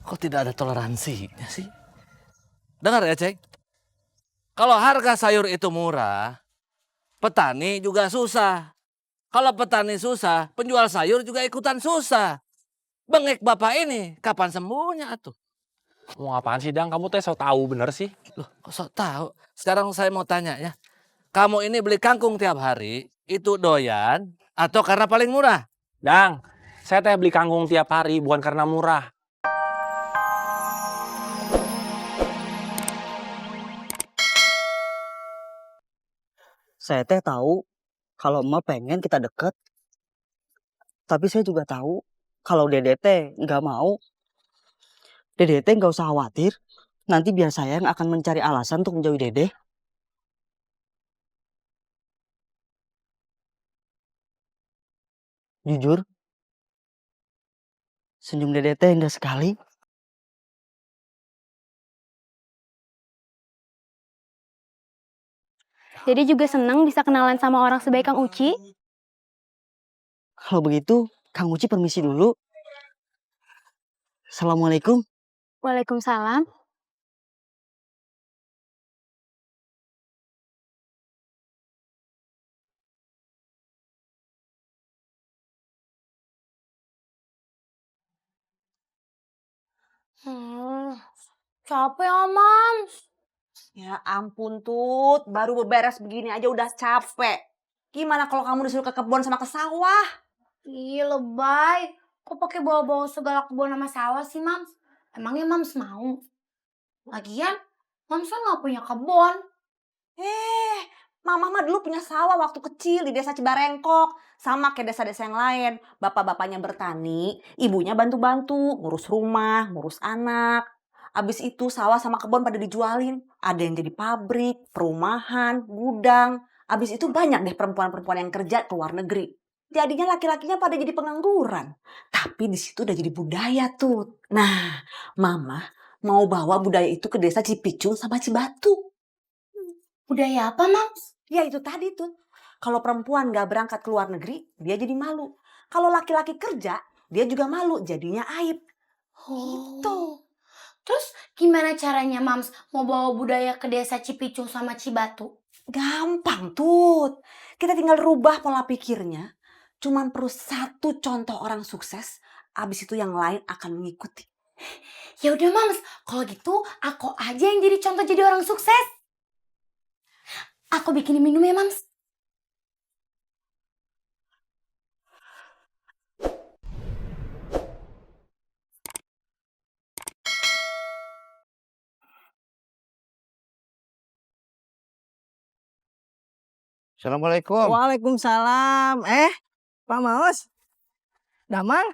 Kok tidak ada toleransinya sih? Dengar ya, Ceng. Kalau harga sayur itu murah, petani juga susah. Kalau petani susah, penjual sayur juga ikutan susah. Bengek bapak ini, kapan sembuhnya atuh? Mau apaan sih, Dang? Kamu teh so tahu bener sih. Loh, kok sok tahu? Sekarang saya mau tanya ya. Kamu ini beli kangkung tiap hari, itu doyan atau karena paling murah? Dang, saya teh beli kangkung tiap hari bukan karena murah. Saya teh tahu kalau emak pengen kita deket. Tapi saya juga tahu kalau dede teh nggak mau. Dede teh nggak usah khawatir. Nanti biar saya yang akan mencari alasan untuk menjauhi dede. Jujur, senyum dede teh indah sekali. Dede juga senang bisa kenalan sama orang sebaik Kang Uci. Kalau begitu, Kang Uci permisi dulu. Assalamualaikum. Waalaikumsalam. Capek Mams. Ya ampun Tut, baru beberes begini aja udah capek. Gimana kalau kamu disuruh ke kebun sama ke sawah? Ih lebay. Kok pakai bawa-bawa segala kebun sama sawah sih Mams? Emangnya Mams mau? Lagian Mams kan gak punya kebun. Mama mah dulu punya sawah waktu kecil di desa Cibarengkok. Sama kayak desa-desa yang lain. Bapak-bapaknya bertani, ibunya bantu-bantu. Ngurus rumah, ngurus anak. Abis itu sawah sama kebun pada dijualin. Ada yang jadi pabrik, perumahan, gudang. Abis itu banyak deh perempuan-perempuan yang kerja ke luar negeri. Jadinya laki-lakinya pada jadi pengangguran. Tapi di situ udah jadi budaya tuh. Nah, Mama mau bawa budaya itu ke desa Cipicung sama Cibatu. Budaya apa Mams? Ya itu tadi tuh. Kalau perempuan gak berangkat ke luar negeri, dia jadi malu. Kalau laki-laki kerja, dia juga malu. Jadinya aib. Gitu. Terus gimana caranya Mams mau bawa budaya ke desa Cipicung sama Cibatu? Gampang tuh. Kita tinggal rubah pola pikirnya. Cuman perlu satu contoh orang sukses. Abis itu yang lain akan mengikuti. Ya udah Mams, kalau gitu aku aja yang jadi contoh jadi orang sukses. Aku bikinin minum ya Mams. Assalamualaikum. Waalaikumsalam. Pak Maos. Damang,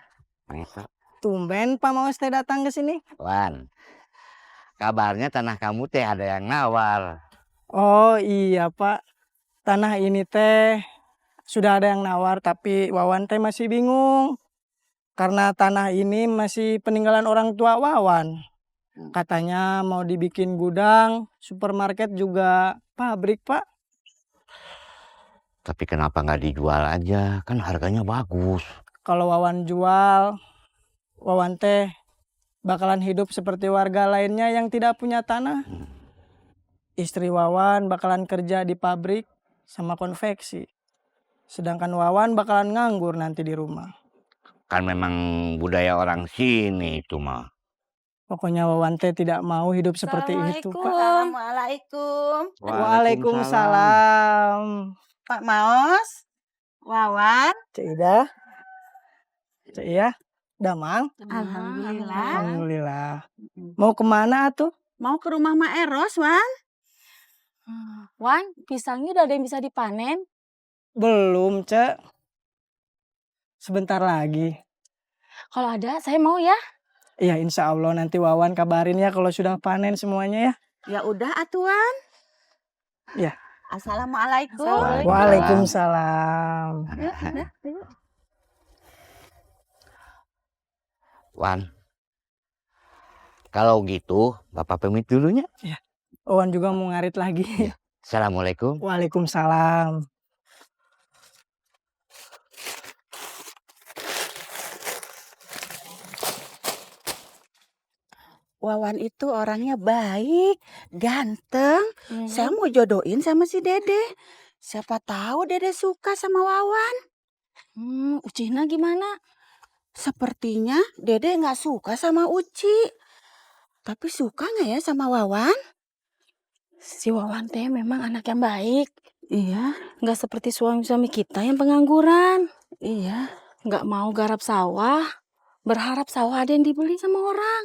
tumben Pak Maos teh datang ke sini. Wan, kabarnya tanah kamu teh ada yang nawar. Oh iya Pak, tanah ini teh sudah ada yang nawar tapi Wawan teh masih bingung. Karena tanah ini masih peninggalan orang tua Wawan. Katanya mau dibikin gudang, supermarket juga pabrik Pak. Tapi kenapa nggak dijual aja? Kan harganya bagus. Kalau Wawan jual, Wawan teh bakalan hidup seperti warga lainnya yang tidak punya tanah. Istri Wawan bakalan kerja di pabrik sama konveksi. Sedangkan Wawan bakalan nganggur nanti di rumah. Kan memang budaya orang sini itu mah. Pokoknya Wawan teh tidak mau hidup seperti itu, Pak. Assalamualaikum. Waalaikumsalam. Pak Maos, Wawan. Cik Ida. Cik Iya. Damang. Alhamdulillah. Alhamdulillah. Mau kemana tuh? Mau ke rumah Mak Eros, Wan? Wan, pisangnya udah ada yang bisa dipanen? Belum, Cek. Sebentar lagi. Kalau ada, saya mau ya. Iya, insya Allah nanti Wawan kabarin ya kalau sudah panen semuanya ya. Ya udah atuan. Ya. Assalamualaikum. Waalaikumsalam. Wan, kalau gitu Bapak pamit dulunya. Ya. Wawan juga mau ngarit lagi. Assalamualaikum. Waalaikumsalam. Wawan itu orangnya baik, ganteng. Saya mau jodohin sama si Dede. Siapa tahu Dede suka sama Wawan. Ucihna gimana? Sepertinya Dede nggak suka sama Uci. Tapi suka nggak ya sama Wawan? Si Wawan teh memang anak yang baik. Iya, Nggak seperti suami-suami kita yang pengangguran. iya. Nggak mau garap sawah. Berharap sawah ada yang dibeli sama orang.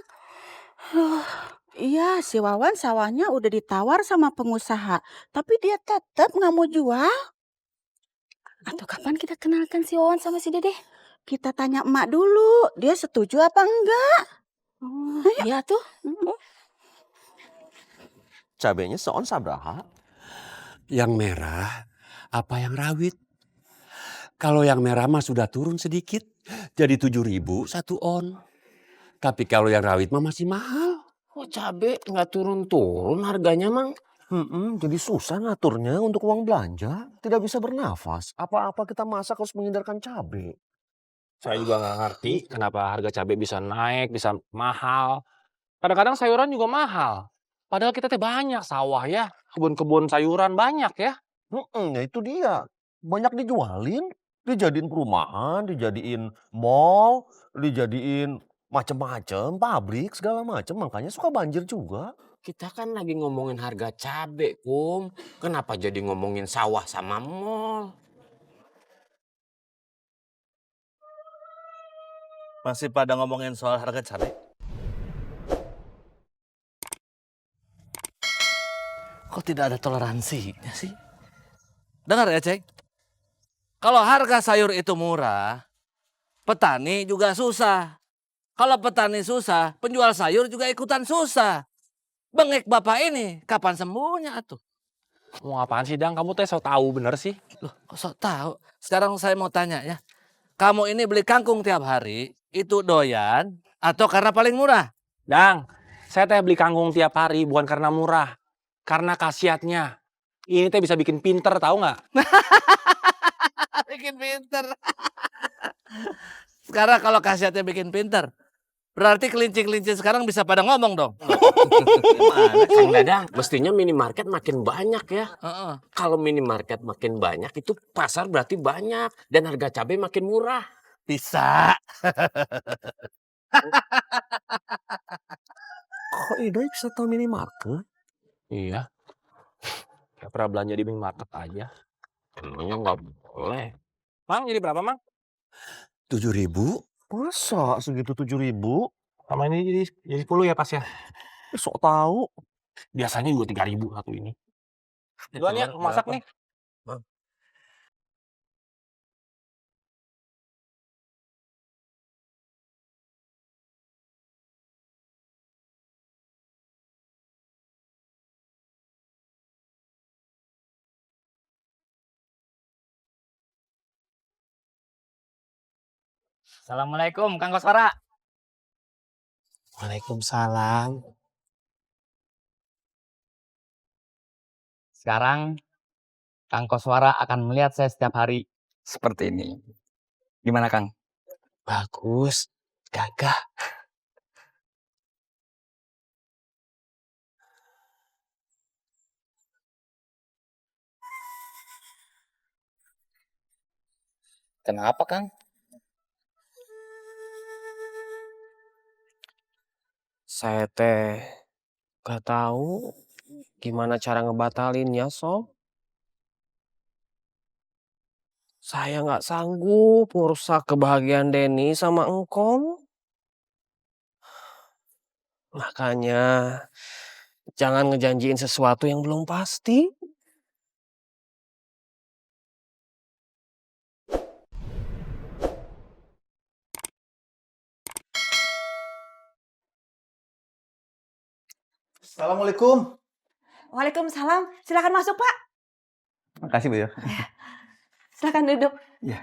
Iya, si Wawan sawahnya udah ditawar sama pengusaha. Tapi dia tetap nggak mau jual. Atau kapan kita kenalkan si Wawan sama si Dede? Kita tanya emak dulu, dia setuju apa enggak? Iya tuh. Cabenya seon sabraha? Yang merah apa yang rawit? Kalau yang merah mah sudah turun sedikit, jadi 7.000 1 on. Tapi kalau yang rawit mah masih mahal. Kok cabe nggak turun-turun harganya, Mang? Jadi susah ngaturnya untuk uang belanja. Tidak bisa bernafas. Apa-apa kita masak harus menghindarkan cabai. Saya juga nggak ngerti kenapa harga cabai bisa naik, bisa mahal. Kadang-kadang sayuran juga mahal. Padahal kita teh banyak sawah ya, kebun-kebun sayuran banyak ya. Ya itu dia. Banyak dijualin, dijadiin perumahan, dijadiin mall, dijadiin macem-macem, pabrik segala macem. Makanya suka banjir juga. Kita kan lagi ngomongin harga cabai, Kum. Kenapa jadi ngomongin sawah sama mall? Masih pada ngomongin soal harga cabai? Kok tidak ada toleransinya sih? Dengar ya, Ceng. Kalau harga sayur itu murah, petani juga susah. Kalau petani susah, penjual sayur juga ikutan susah. Bengek bapak ini, kapan sembuhnya atuh? Mau apaan sih, Dang? Kamu teh so tahu bener sih. Loh, kok sok tahu? Sekarang saya mau tanya ya. Kamu ini beli kangkung tiap hari, itu doyan atau karena paling murah? Dang, saya teh beli kangkung tiap hari bukan karena murah. Karena khasiatnya. Ini teh bisa bikin pinter, tahu nggak? Bikin pinter. Sekarang kalau khasiatnya bikin pinter, berarti kelinci-kelinci sekarang bisa pada ngomong dong. Gimana Kang Dadang? Mestinya minimarket makin banyak ya. Heeh. Kalau minimarket makin banyak itu pasar berarti banyak dan harga cabai makin murah. Bisa. Kok Idoi bisa tahu minimarket? Iya. Kayak pernah belanja di minimarket aja. Emangnya nggak boleh. Mang, jadi berapa, Mang? 7.000? Masa segitu 7.000? Sama ini jadi 10 ya pas ya? Sok tahu. Biasanya juga 3.000 satu ini. Duluan ya, masak nih. Assalamualaikum, Kang Koswara. Waalaikumsalam. Sekarang Kang Koswara akan melihat saya setiap hari seperti ini. Gimana, Kang? Bagus, gagah. Kenapa, Kang? Saya teh gak tahu gimana cara ngebatalinnya, Sob. Saya gak sanggup ngerusak kebahagiaan Denny sama Engkom. Makanya jangan ngejanjiin sesuatu yang belum pasti. Assalamualaikum. Waalaikumsalam. Silakan masuk, Pak. Makasih, Bu. Silakan duduk. Iya.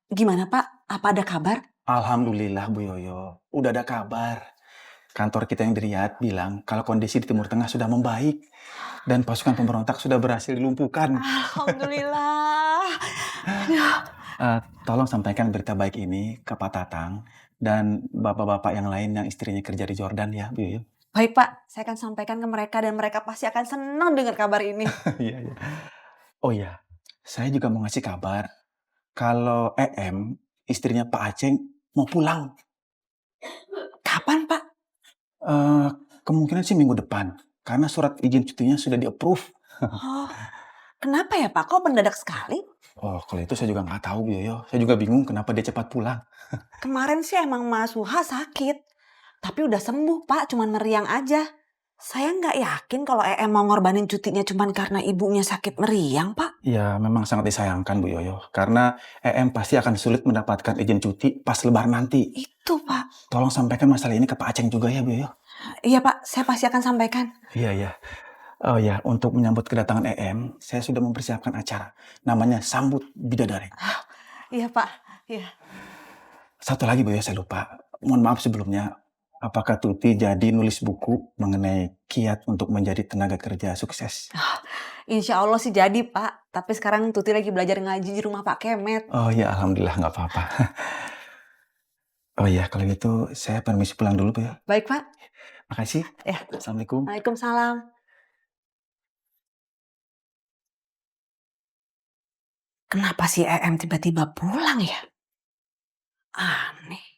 Gimana, Pak? Apa ada kabar? Alhamdulillah, Bu Yoyo. Udah ada kabar. Kantor kita yang di Riyadh bilang kalau kondisi di Timur Tengah sudah membaik dan pasukan pemberontak sudah berhasil dilumpuhkan. Alhamdulillah. Tolong sampaikan berita baik ini ke Pak Tatang dan bapak-bapak yang lain yang istrinya kerja di Jordan ya, Bu Yoyo. Baik Pak, saya akan sampaikan ke mereka dan mereka pasti akan senang dengar kabar ini. Iya, iya. Oh iya, saya juga mau ngasih kabar kalau istrinya Pak Aceng mau pulang. Kapan Pak? Kemungkinan sih minggu depan, karena surat izin cutinya sudah di-approve. Oh, kenapa ya Pak? Kok mendadak sekali? Oh, kalau itu saya juga nggak tahu, Bu Yoyo. Saya juga bingung kenapa dia cepat pulang. Kemarin sih emang Mas Suha sakit. Tapi udah sembuh Pak, cuman meriang aja. Saya nggak yakin kalau mau ngorbanin cutinya cuman karena ibunya sakit meriang Pak. Ya, memang sangat disayangkan Bu Yoyo. Karena pasti akan sulit mendapatkan izin cuti pas lebaran nanti. Itu Pak. Tolong sampaikan masalah ini ke Pak Aceng juga ya Bu Yoyo. Iya Pak, saya pasti akan sampaikan. Iya, iya. Oh ya, untuk menyambut kedatangan saya sudah mempersiapkan acara. Namanya Sambut Bidadari. Iya Pak, iya. Satu lagi Bu Yoyo, saya lupa. Mohon maaf sebelumnya. Apakah Tuti jadi nulis buku mengenai kiat untuk menjadi tenaga kerja sukses? Insya Allah sih jadi Pak. Tapi sekarang Tuti lagi belajar ngaji di rumah Pak Kemet. Oh ya, alhamdulillah nggak apa-apa. Oh ya, kalau gitu saya permisi pulang dulu Bu ya. Baik Pak. Makasih. Ya. Assalamualaikum. Waalaikumsalam. Kenapa si tiba-tiba pulang ya? Aneh.